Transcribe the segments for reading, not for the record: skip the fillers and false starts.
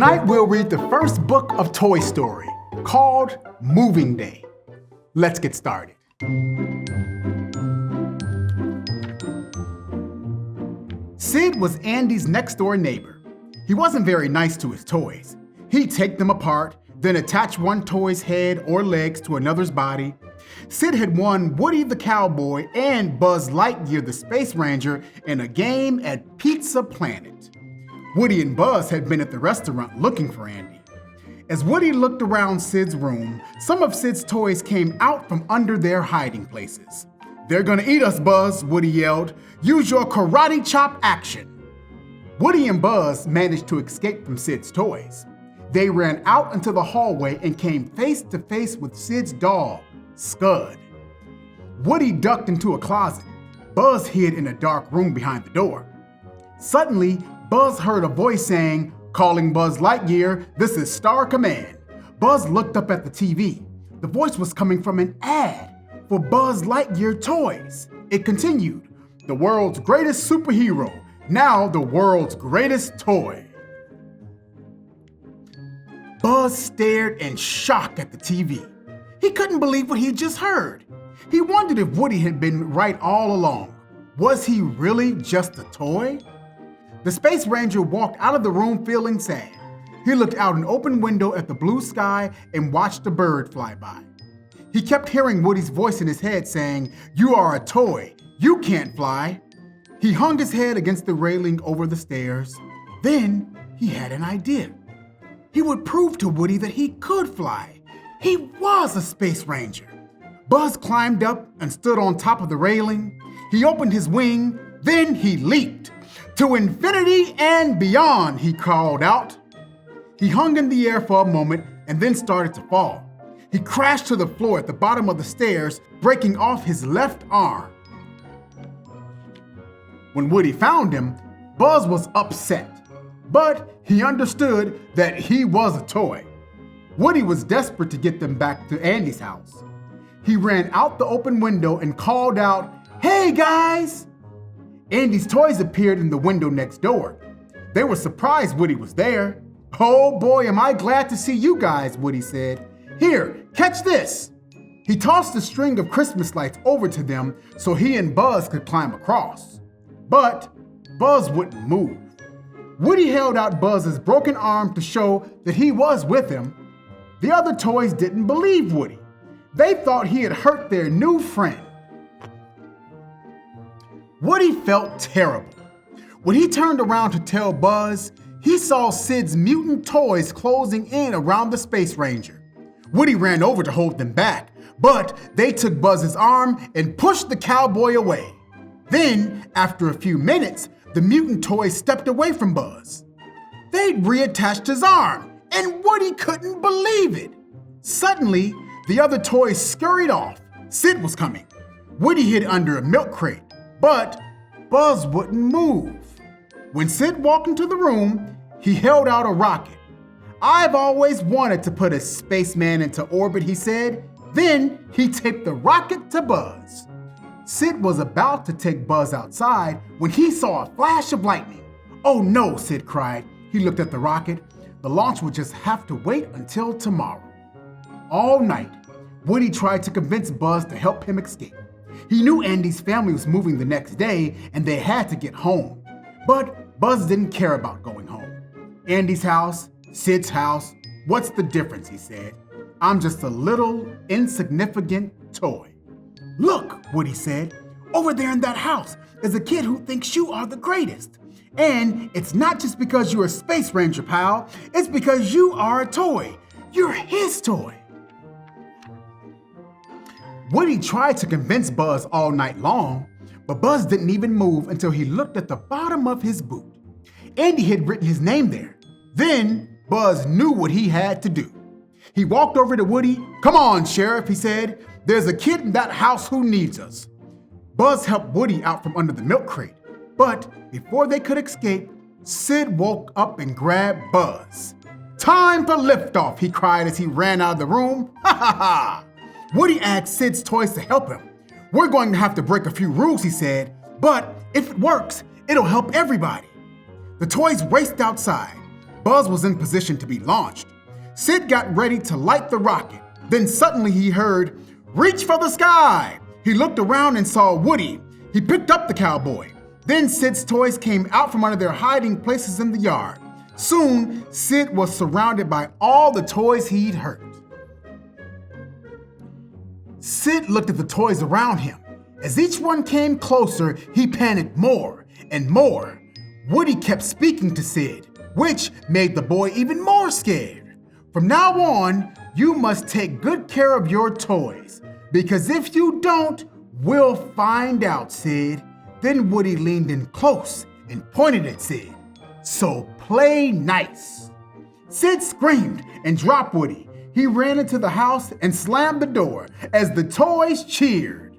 Tonight we'll read the first book of Toy Story, called Moving Day. Let's get started. Sid was Andy's next-door neighbor. He wasn't very nice to his toys. He'd take them apart, then attach one toy's head or legs to another's body. Sid had won Woody the Cowboy and Buzz Lightyear the Space Ranger in a game at Pizza Planet. Woody and Buzz had been at the restaurant looking for Andy. As Woody looked around Sid's room, some of Sid's toys came out from under their hiding places. "They're gonna eat us, Buzz," Woody yelled. "Use your karate chop action." Woody and Buzz managed to escape from Sid's toys. They ran out into the hallway and came face to face with Sid's dog, Scud. Woody ducked into a closet. Buzz hid in a dark room behind the door. Suddenly, Buzz heard a voice saying, "Calling Buzz Lightyear, this is Star Command." Buzz looked up at the TV. The voice was coming from an ad for Buzz Lightyear toys. It continued, "The world's greatest superhero, now the world's greatest toy." Buzz stared in shock at the TV. He couldn't believe what he had just heard. He wondered if Woody had been right all along. Was he really just a toy? The Space Ranger walked out of the room feeling sad. He looked out an open window at the blue sky and watched a bird fly by. He kept hearing Woody's voice in his head saying, "You are a toy. You can't fly." He hung his head against the railing over the stairs. Then he had an idea. He would prove to Woody that he could fly. He was a Space Ranger. Buzz climbed up and stood on top of the railing. He opened his wing, then he leaped. "To infinity and beyond," he called out. He hung in the air for a moment and then started to fall. He crashed to the floor at the bottom of the stairs, breaking off his left arm. When Woody found him, Buzz was upset, but he understood that he was a toy. Woody was desperate to get them back to Andy's house. He ran out the open window and called out, "Hey guys!" Andy's toys appeared in the window next door. They were surprised Woody was there. "Oh boy, am I glad to see you guys," Woody said. "Here, catch this." He tossed a string of Christmas lights over to them so he and Buzz could climb across. But Buzz wouldn't move. Woody held out Buzz's broken arm to show that he was with him. The other toys didn't believe Woody. They thought he had hurt their new friend. Woody felt terrible. When he turned around to tell Buzz, he saw Sid's mutant toys closing in around the Space Ranger. Woody ran over to hold them back, but they took Buzz's arm and pushed the cowboy away. Then, after a few minutes, the mutant toys stepped away from Buzz. They'd reattached his arm, and Woody couldn't believe it. Suddenly, the other toys scurried off. Sid was coming. Woody hid under a milk crate, but Buzz wouldn't move. When Sid walked into the room, he held out a rocket. "I've always wanted to put a spaceman into orbit," he said. Then he taped the rocket to Buzz. Sid was about to take Buzz outside when he saw a flash of lightning. "Oh no," Sid cried. He looked at the rocket. The launch would just have to wait until tomorrow. All night, Woody tried to convince Buzz to help him escape. He knew Andy's family was moving the next day and they had to get home. But Buzz didn't care about going home. Andy's house, Sid's house, what's the difference, he said. "I'm just a little, insignificant toy." "Look," Woody said, "over there in that house is a kid who thinks you are the greatest. And it's not just because you're a Space Ranger, pal. It's because you are a toy. You're his toy." Woody tried to convince Buzz all night long, but Buzz didn't even move until he looked at the bottom of his boot. Andy had written his name there. Then Buzz knew what he had to do. He walked over to Woody. "Come on, Sheriff," he said. "There's a kid in that house who needs us." Buzz helped Woody out from under the milk crate. But before they could escape, Sid woke up and grabbed Buzz. "Time for liftoff," he cried as he ran out of the room. "Ha ha ha!" Woody asked Sid's toys to help him. "We're going to have to break a few rules," he said, "but if it works, it'll help everybody." The toys raced outside. Buzz was in position to be launched. Sid got ready to light the rocket. Then suddenly he heard, "Reach for the sky!" He looked around and saw Woody. He picked up the cowboy. Then Sid's toys came out from under their hiding places in the yard. Soon, Sid was surrounded by all the toys he'd hurt. Sid looked at the toys around him. As each one came closer, he panicked more and more. Woody kept speaking to Sid, which made the boy even more scared. "From now on, you must take good care of your toys, because if you don't, we'll find out, Sid." Then Woody leaned in close and pointed at Sid. "So play nice." Sid screamed and dropped Woody. He ran into the house and slammed the door as the toys cheered.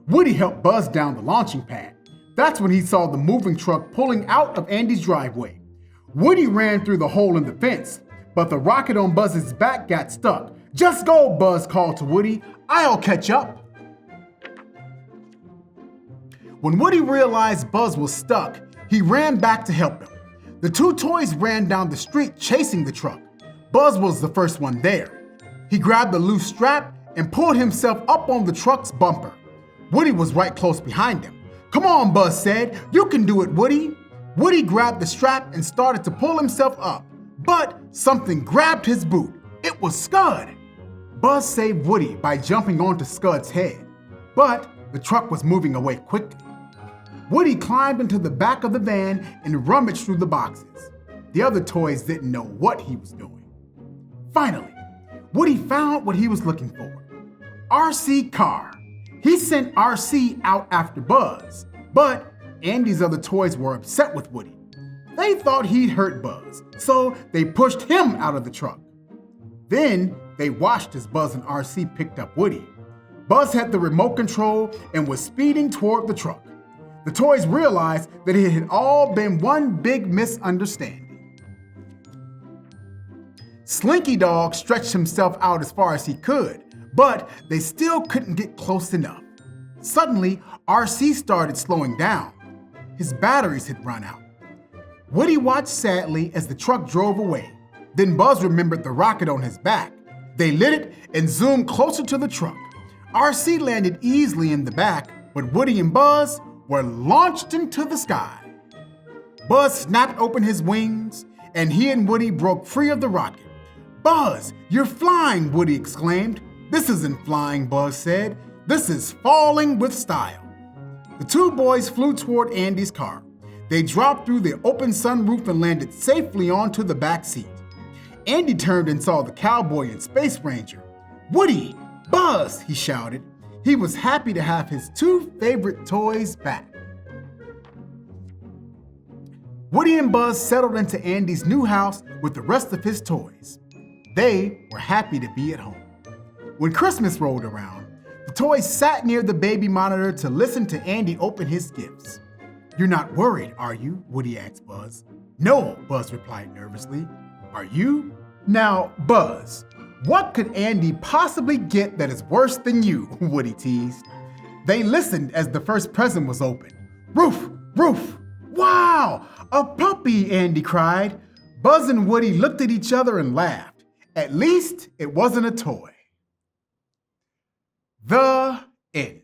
Woody helped Buzz down the launching pad. That's when he saw the moving truck pulling out of Andy's driveway. Woody ran through the hole in the fence, but the rocket on Buzz's back got stuck. "Just go," Buzz called to Woody. "I'll catch up." When Woody realized Buzz was stuck, he ran back to help him. The two toys ran down the street chasing the truck. Buzz was the first one there. He grabbed the loose strap and pulled himself up on the truck's bumper. Woody was right close behind him. "Come on," Buzz said. "You can do it, Woody." Woody grabbed the strap and started to pull himself up, but something grabbed his boot. It was Scud. Buzz saved Woody by jumping onto Scud's head, but the truck was moving away quickly. Woody climbed into the back of the van and rummaged through the boxes. The other toys didn't know what he was doing. Finally, Woody found what he was looking for. RC car. He sent RC out after Buzz, but Andy's other toys were upset with Woody. They thought he'd hurt Buzz, so they pushed him out of the truck. Then they watched as Buzz and RC picked up Woody. Buzz had the remote control and was speeding toward the truck. The toys realized that it had all been one big misunderstanding. Slinky Dog stretched himself out as far as he could, but they still couldn't get close enough. Suddenly, RC started slowing down. His batteries had run out. Woody watched sadly as the truck drove away. Then Buzz remembered the rocket on his back. They lit it and zoomed closer to the truck. RC landed easily in the back, but Woody and Buzz were launched into the sky. Buzz snapped open his wings, and he and Woody broke free of the rocket. "Buzz, you're flying!" Woody exclaimed. "This isn't flying," Buzz said. "This is falling with style." The two boys flew toward Andy's car. They dropped through the open sunroof and landed safely onto the back seat. Andy turned and saw the cowboy and Space Ranger. "Woody! Buzz!" he shouted. He was happy to have his two favorite toys back. Woody and Buzz settled into Andy's new house with the rest of his toys. They were happy to be at home. When Christmas rolled around, the toys sat near the baby monitor to listen to Andy open his gifts. "You're not worried, are you?" Woody asked Buzz. "No," Buzz replied nervously. "Are you?" "Now, Buzz, what could Andy possibly get that is worse than you?" Woody teased. They listened as the first present was opened. "Roof! Roof! Wow! A puppy!" Andy cried. Buzz and Woody looked at each other and laughed. At least it wasn't a toy. The end.